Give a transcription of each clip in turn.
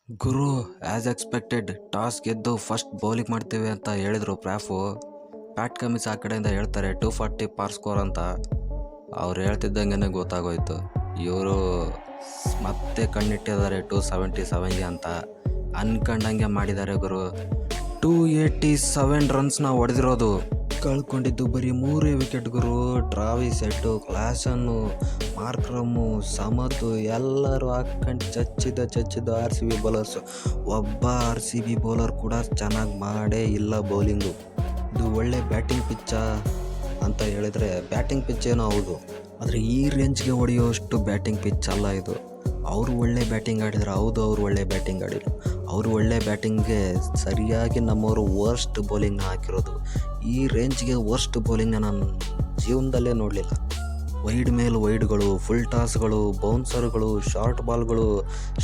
ಗುರು as expected toss ಗೆದ್ದು first bowling ಮಾಡ್ತೀವಿ ಅಂತ ಹೇಳಿದರು ಪ್ರ್ಯಾಫು. ಪ್ಯಾಟ್ ಕಮಿನ್ಸ್ ಆ ಕಡೆಯಿಂದ ಹೇಳ್ತಾರೆ 240 ಪಾರ್ ಸ್ಕೋರ್ ಅಂತ. ಅವ್ರು ಹೇಳ್ತಿದ್ದಂಗೆ ಗೊತ್ತಾಗೋಯ್ತು ಇವರು ಮತ್ತೆ ಕಣ್ಣಿಟ್ಟಿದ್ದಾರೆ 277ಗೆ ಅಂತ. ಅನ್ಕಂಡಂಗೆ ಮಾಡಿದ್ದಾರೆ ಗುರು. 287 ರನ್ಸ್ನ ಹೊಡೆದಿರೋದು. ಕಳ್ಕೊಂಡಿದ್ದು ಬರೀ 3 ವಿಕೆಟ್ ಗುರು. ಟ್ರಾವಿಸ್ ಹೆಡ್ಡು, ಕ್ಲಾಸನ್ನು, ಮಾರ್ಕ್ರಮ್ಮು, ಸಮದ್ದು ಎಲ್ಲರೂ ಹಾಕೊಂಡು ಚಚ್ಚಿದ RCB ಬೌಲರ್ಸು. ಒಬ್ಬ RCB ಬೌಲರ್ ಕೂಡ ಚೆನ್ನಾಗಿ ಮಾಡೇ ಇಲ್ಲ ಬೌಲಿಂಗು. ಇದು ಒಳ್ಳೆ ಬ್ಯಾಟಿಂಗ್ ಪಿಚ್ಚಾ ಅಂತ ಹೇಳಿದರೆ ಬ್ಯಾಟಿಂಗ್ ಪಿಚ್ ಏನೋ ಹೌದು, ಆದರೆ ಈ ರೇಂಜ್ಗೆ ಹೊಡೆಯೋಷ್ಟು ಬ್ಯಾಟಿಂಗ್ ಪಿಚ್ ಅಲ್ಲ ಇದು. ಅವರು ಒಳ್ಳೆ ಬ್ಯಾಟಿಂಗ್ ಆಡಿದ್ರು, ಹೌದು ಅವರು ಒಳ್ಳೆ ಬ್ಯಾಟಿಂಗ್ ಆಡಿದ್ರು. ಅವರು ಒಳ್ಳೆ ಬ್ಯಾಟಿಂಗ್ಗೆ ಸರಿಯಾಗಿ ನಮ್ಮವರು ವರ್ಸ್ಟ್ ಬೌಲಿಂಗ್ನ ಹಾಕಿರೋದು. ಈ ರೇಂಜ್ಗೆ ವರ್ಸ್ಟ್ ಬೌಲಿಂಗ್ನ ನಾನು ಜೀವನದಲ್ಲೇ ನೋಡಲಿಲ್ಲ. ವೈಡ್ ಮೇಲೆ ವೈಡ್ಗಳು, full ಟಾಸ್ಗಳು, ಬೌನ್ಸರ್ಗಳು, short ಬಾಲ್ಗಳು,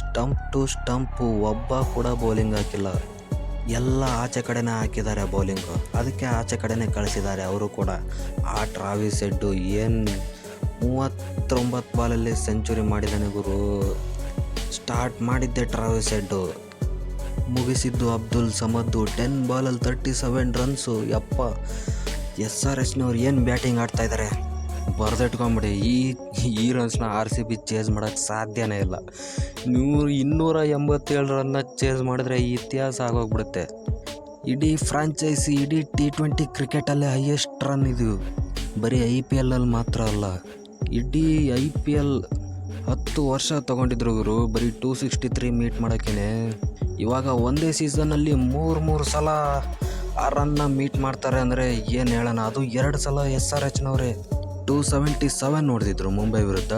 stump to stump, ಒಬ್ಬ ಕೂಡ ಬೌಲಿಂಗ್ ಹಾಕಿಲ್ಲ. ಎಲ್ಲ ಆಚೆ ಕಡೆನೇ ಹಾಕಿದ್ದಾರೆ ಬೌಲಿಂಗು. ಅದಕ್ಕೆ ಆಚೆ ಕಡೆನೇ ಕಳಿಸಿದ್ದಾರೆ ಅವರು ಕೂಡ. ಆ ಟ್ರಾವಿಸ್ ಹೆಡ್ಡು ಏನು 39 ಬಾಲಲ್ಲಿ ಸೆಂಚುರಿ ಮಾಡಿದ್ದಾನೆ ಗುರು. ಸ್ಟಾರ್ಟ್ ಮಾಡಿದ್ದೆ ಟ್ರಾವಿಸ್ ಹೆಡ್ಡು, ಮುಗಿಸಿದ್ದು ಅಬ್ದುಲ್ ಸಮದ್ದು. 10 ಬಾಲಲ್ಲಿ 37 ರನ್ಸು. ಯಪ್ಪ, SRHನವ್ರು ಏನು ಬ್ಯಾಟಿಂಗ್ ಆಡ್ತಾಯಿದ್ದಾರೆ ಬರೆದಿಟ್ಕೊಂಬಿಡಿ. ಈ ರನ್ಸ್ನ RCB ಚೇಸ್ ಮಾಡೋಕ್ಕೆ ಸಾಧ್ಯನೇ ಇಲ್ಲ. 287 ರನ್ನ ಚೇಸ್ ಮಾಡಿದ್ರೆ ಇತಿಹಾಸ ಆಗೋಗ್ಬಿಡುತ್ತೆ. ಇಡೀ ಫ್ರಾಂಚೈಸಿ, ಇಡೀ T20 ಕ್ರಿಕೆಟಲ್ಲೇ ಹೈಯೆಸ್ಟ್ ರನ್ ಇದು. ಬರೀ IPL ಮಾತ್ರ ಅಲ್ಲ, ಇಡೀ IPL 10 ವರ್ಷ ತೊಗೊಂಡಿದ್ರು ಗುರು ಬರೀ 263 ಮೀಟ್ ಮಾಡೋಕ್ಕೇ. ಇವಾಗ ಒಂದೇ ಸೀಸನ್ನಲ್ಲಿ 3 ಸಲ ಆ ರನ್ನ ಮೀಟ್ ಮಾಡ್ತಾರೆ ಅಂದರೆ ಏನು ಹೇಳೋಣ. ಅದು 2 ಸಲ SRHನವರೇ 277 ನೋಡಿದ್ರು ಮುಂಬೈ ವಿರುದ್ಧ.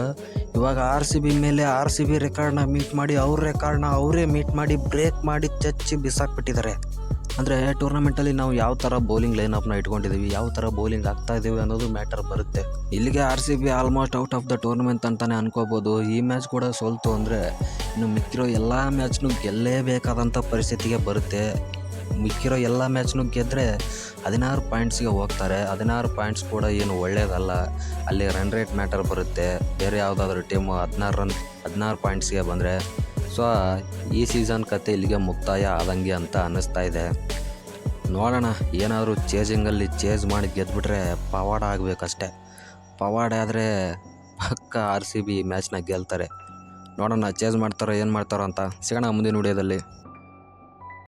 ಇವಾಗ RCB ಮೇಲೆ RCB ರೆಕಾರ್ಡ್ನ ಮೀಟ್ ಮಾಡಿ, ಅವ್ರ ರೆಕಾರ್ಡ್ನ ಅವರೇ ಮೀಟ್ ಮಾಡಿ ಬ್ರೇಕ್ ಮಾಡಿ ಚಚ್ಚಿ ಬಿಸಾಕ್ಬಿಟ್ಟಿದ್ದಾರೆ. ಅಂದರೆ ಟೂರ್ನಮೆಂಟಲ್ಲಿ ನಾವು ಯಾವ ಥರ ಬೌಲಿಂಗ್ ಲೈನಪ್ನ ಇಟ್ಕೊಂಡಿದ್ದೀವಿ, ಯಾವ ಥರ ಬೌಲಿಂಗ್ ಆಗ್ತಾಯಿದ್ದೀವಿ ಅನ್ನೋದು ಮ್ಯಾಟರ್ ಬರುತ್ತೆ. ಇಲ್ಲಿಗೆ RCB almost out of the tournament ಅಂತಲೇ ಅನ್ಕೋಬೋದು. ಈ ಮ್ಯಾಚ್ ಕೂಡ ಸೋಲ್ತು ಅಂದರೆ ಇನ್ನು ಮಿಕ್ಕಿರೋ ಎಲ್ಲ ಮ್ಯಾಚ್ನೂ ಗೆಲ್ಲೇಬೇಕಾದಂಥ ಪರಿಸ್ಥಿತಿಗೆ ಬರುತ್ತೆ. ಮಿಕ್ಕಿರೋ ಎಲ್ಲ ಮ್ಯಾಚ್ನೂ ಗೆದ್ದರೆ 16 ಪಾಯಿಂಟ್ಸ್ಗೆ ಹೋಗ್ತಾರೆ. 16 ಪಾಯಿಂಟ್ಸ್ ಕೂಡ ಏನು ಒಳ್ಳೆಯದಲ್ಲ. ಅಲ್ಲಿ ರನ್ ರೇಟ್ ಮ್ಯಾಟರ್ ಬರುತ್ತೆ. ಬೇರೆ ಯಾವುದಾದ್ರೂ ಟೀಮು 16 ಪಾಯಿಂಟ್ಸ್ಗೆ ಬಂದರೆ ಸೊ ಈ ಸೀಸನ್ ಕತೆ ಇಲ್ಲಿಗೆ ಮುಕ್ತಾಯ ಆದಂಗೆ ಅಂತ ಅನ್ನಿಸ್ತಾ ಇದೆ. ನೋಡೋಣ, ಏನಾದರೂ ಚೇಜಿಂಗಲ್ಲಿ ಚೇಸ್ ಮಾಡಿ ಗೆದ್ದುಬಿಟ್ರೆ ಪವಾಡ ಆಗಬೇಕಷ್ಟೆ. ಪವಾಡ ಆದರೆ ಪಕ್ಕ RCB ಮ್ಯಾಚ್ನ ಗೆಲ್ತಾರೆ. ನೋಡೋಣ ಚೇಸ್ ಮಾಡ್ತಾರೋ ಏನು ಮಾಡ್ತಾರೋ ಅಂತ. ಸಿಗೋಣ ಮುಂದಿನ ವಿಡಿಯೋದಲ್ಲಿ.